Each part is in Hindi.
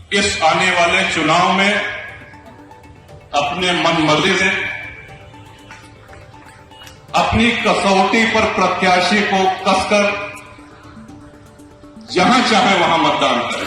इस आने वाले चुनाव में अपने मनमर्जी से अपनी कसौटी पर प्रत्याशी को कसकर जहां चाहे वहां मतदान करें।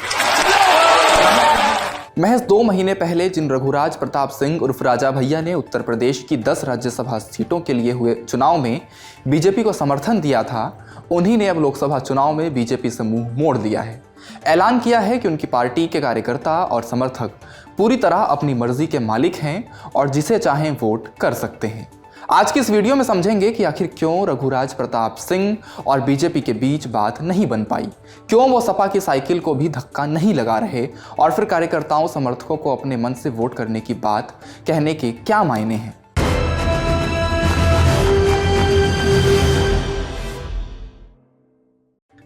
महज 2 महीने पहले जिन रघुराज प्रताप सिंह उर्फ राजा भैया ने उत्तर प्रदेश की 10 राज्यसभा सीटों के लिए हुए चुनाव में बीजेपी को समर्थन दिया था, उन्हीं ने अब लोकसभा चुनाव में बीजेपी से मुंह मोड़ लिया है। ऐलान किया है कि उनकी पार्टी के कार्यकर्ता और समर्थक पूरी तरह अपनी मर्जी के मालिक हैं और जिसे चाहें वोट कर सकते हैं। आज की इस वीडियो में समझेंगे कि आखिर क्यों रघुराज प्रताप सिंह और बीजेपी के बीच बात नहीं बन पाई, क्यों वो सपा की साइकिल को भी धक्का नहीं लगा रहे और फिर कार्यकर्ताओं समर्थकों को अपने मन से वोट करने की बात कहने के क्या मायने हैं।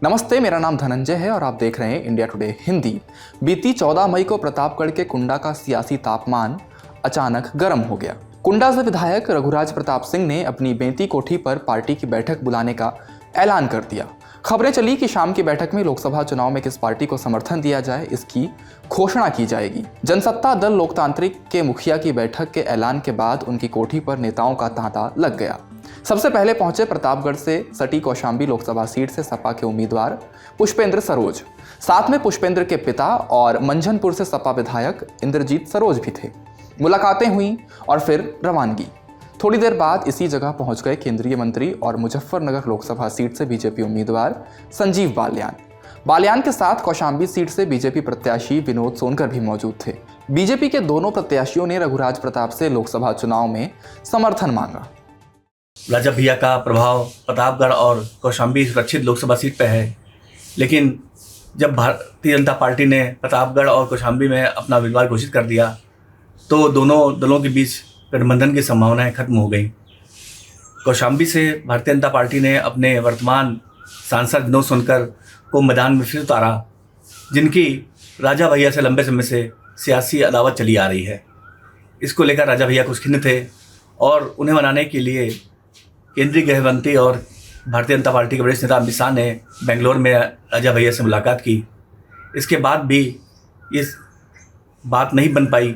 नमस्ते, मेरा नाम धनंजय है और आप देख रहे हैं इंडिया टुडे हिंदी। बीती 14 मई को प्रतापगढ़ के कुंडा का सियासी तापमान अचानक गर्म हो गया। कुंडा से विधायक रघुराज प्रताप सिंह ने अपनी बेंती कोठी पर पार्टी की बैठक बुलाने का ऐलान कर दिया। खबरें चली कि शाम की बैठक में लोकसभा चुनाव में किस पार्टी को समर्थन दिया जाए, इसकी घोषणा की जाएगी। जनसत्ता दल लोकतांत्रिक के मुखिया की बैठक के ऐलान के बाद उनकी कोठी पर नेताओं का तांता लग गया। सबसे पहले पहुंचे प्रतापगढ़ से सटी कौशाम्बी लोकसभा सीट से सपा के उम्मीदवार पुष्पेंद्र सरोज, साथ में पुष्पेंद्र के पिता और मंझनपुर से सपा विधायक इंद्रजीत सरोज भी थे। मुलाकातें हुई और फिर रवानगी। थोड़ी देर बाद इसी जगह पहुंच गए केंद्रीय मंत्री और मुजफ्फरनगर लोकसभा सीट से बीजेपी उम्मीदवार संजीव बालियान के साथ कौशाम्बी सीट से बीजेपी प्रत्याशी विनोद सोनकर भी मौजूद थे। बीजेपी के दोनों प्रत्याशियों ने रघुराज प्रताप से लोकसभा चुनाव में समर्थन मांगा। राजा भैया का प्रभाव प्रतापगढ़ और कौशाम्बी सुरक्षित लोकसभा सीट पर है, लेकिन जब भारतीय जनता पार्टी ने प्रतापगढ़ और कौशाम्बी में अपना उम्मीदवार घोषित कर दिया तो दोनों दलों के बीच गठबंधन की संभावनाएं खत्म हो गई। कौशाम्बी से भारतीय जनता पार्टी ने अपने वर्तमान सांसद विनोद सोनकर को मैदान में फिर उतारा, जिनकी राजा भैया से लंबे समय से सियासी अदावत चली आ रही है। इसको लेकर राजा भैया कुछ खिन्न थे और उन्हें मनाने के लिए केंद्रीय गृह मंत्री और भारतीय जनता पार्टी के वरिष्ठ नेता अमित शाह ने बेंगलोर में राजा भैया से मुलाकात की। इसके बाद भी इस बात नहीं बन पाई।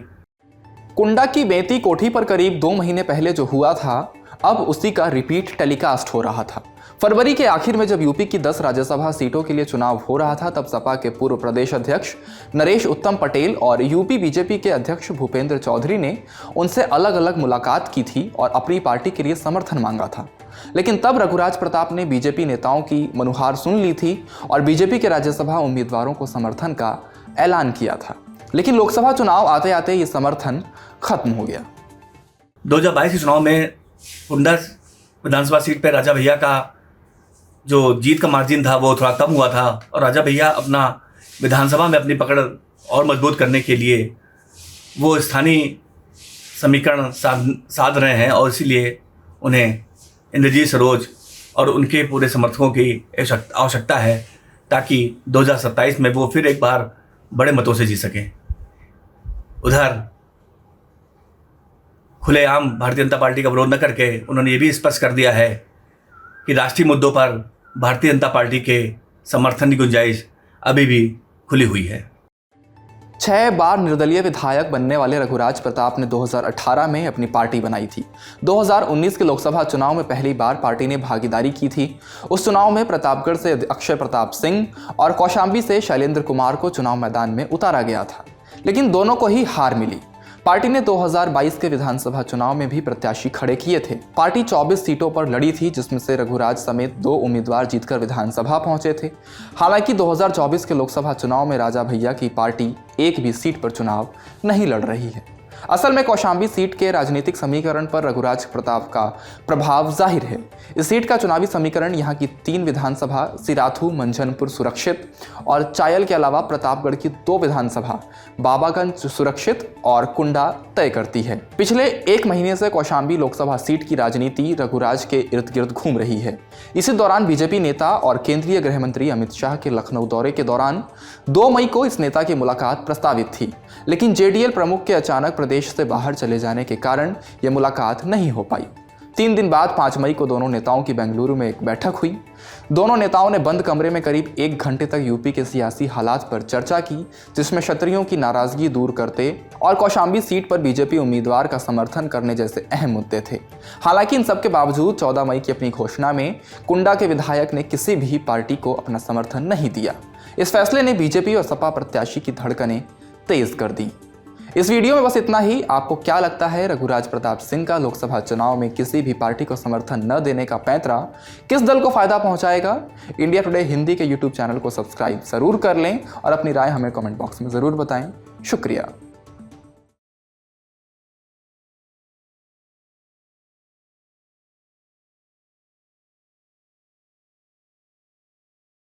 कुंडा की बेंती कोठी पर करीब 2 महीने पहले जो हुआ था, अब उसी का रिपीट टेलीकास्ट हो रहा था। फरवरी के आखिर में जब यूपी की 10 राज्यसभा सीटों के लिए चुनाव हो रहा था, तब सपा के पूर्व प्रदेश अध्यक्ष नरेश उत्तम पटेल और यूपी बीजेपी के अध्यक्ष भूपेंद्र चौधरी ने उनसे अलग अलग मुलाकात की थी और अपनी पार्टी के लिए समर्थन मांगा था। लेकिन तब रघुराज प्रताप ने बीजेपी नेताओं की मनुहार सुन ली थी और बीजेपी के राज्यसभा उम्मीदवारों को समर्थन का ऐलान किया था। लेकिन लोकसभा चुनाव आते आते ये समर्थन खत्म हो गया। 2022 के चुनाव में कुंडा विधानसभा सीट पर राजा भैया का जो जीत का मार्जिन था वो थोड़ा कम हुआ था और राजा भैया अपना विधानसभा में अपनी पकड़ और मजबूत करने के लिए वो स्थानीय समीकरण साध रहे हैं और इसीलिए उन्हें इंद्रजीत सरोज और उनके पूरे समर्थकों की आवश्यकता है, ताकि 2027 में वो फिर एक बार बड़े मतों से जीत सकें। उधर खुलेआम भारतीय जनता पार्टी का विरोध न करके उन्होंने ये भी स्पष्ट कर दिया है कि राष्ट्रीय मुद्दों पर भारतीय जनता पार्टी के समर्थन की गुंजाइश अभी भी खुली हुई है। 6 बार निर्दलीय विधायक बनने वाले रघुराज प्रताप ने 2018 में अपनी पार्टी बनाई थी। 2019 के लोकसभा चुनाव में पहली बार पार्टी ने भागीदारी की थी। उस चुनाव में प्रतापगढ़ से अक्षय प्रताप सिंह और कौशाम्बी से शैलेंद्र कुमार को चुनाव मैदान में उतारा गया था, लेकिन दोनों को ही हार मिली। पार्टी ने 2022 के विधानसभा चुनाव में भी प्रत्याशी खड़े किए थे। पार्टी 24 सीटों पर लड़ी थी, जिसमें से रघुराज समेत 2 उम्मीदवार जीतकर विधानसभा पहुंचे थे। हालांकि 2024 के लोकसभा चुनाव में राजा भैया की पार्टी एक भी सीट पर चुनाव नहीं लड़ रही है। असल में कौशाम्बी सीट के राजनीतिक समीकरण पर रघुराज प्रताप का प्रभाव जाहिर है। इस सीट का चुनावी समीकरण यहाँ की 3 विधानसभा सिराथू, मंझनपुर सुरक्षित और चायल के अलावा प्रतापगढ़ की 2 विधानसभा बाबागंज सुरक्षित और कुंडा तय करती है। पिछले 1 महीने से कौशाम्बी लोकसभा सीट की राजनीति रघुराज के इर्द गिर्द घूम रही है। इसी दौरान बीजेपी नेता और केंद्रीय गृह मंत्री अमित शाह के लखनऊ दौरे के दौरान 2 मई को इस नेता की मुलाकात प्रस्तावित थी, लेकिन जेडीएल प्रमुख के अचानक प्रदेश से बाहर चले जाने के कारण यह मुलाकात नहीं हो पाई। 3 दिन बाद 5 मई को दोनों नेताओं की बेंगलुरु में एक बैठक हुई। दोनों नेताओं ने बंद कमरे में करीब 1 घंटे तक यूपी के सियासी हालात पर चर्चा की, जिसमें क्षत्रियों की नाराजगी दूर करते और कौशाम्बी सीट पर बीजेपी उम्मीदवार का समर्थन करने जैसे अहम मुद्दे थे। हालांकि इन सबके बावजूद 14 मई की अपनी घोषणा में कुंडा के विधायक ने किसी भी पार्टी को अपना समर्थन नहीं दिया। इस फैसले ने बीजेपी और सपा प्रत्याशी की धड़कनें तेज कर दी। इस वीडियो में बस इतना ही। आपको क्या लगता है, रघुराज प्रताप सिंह का लोकसभा चुनाव में किसी भी पार्टी को समर्थन न देने का पैंतरा किस दल को फायदा पहुंचाएगा? इंडिया टुडे हिंदी के यूट्यूब चैनल को सब्सक्राइब जरूर कर लें और अपनी राय हमें कमेंट बॉक्स में जरूर बताएं। शुक्रिया।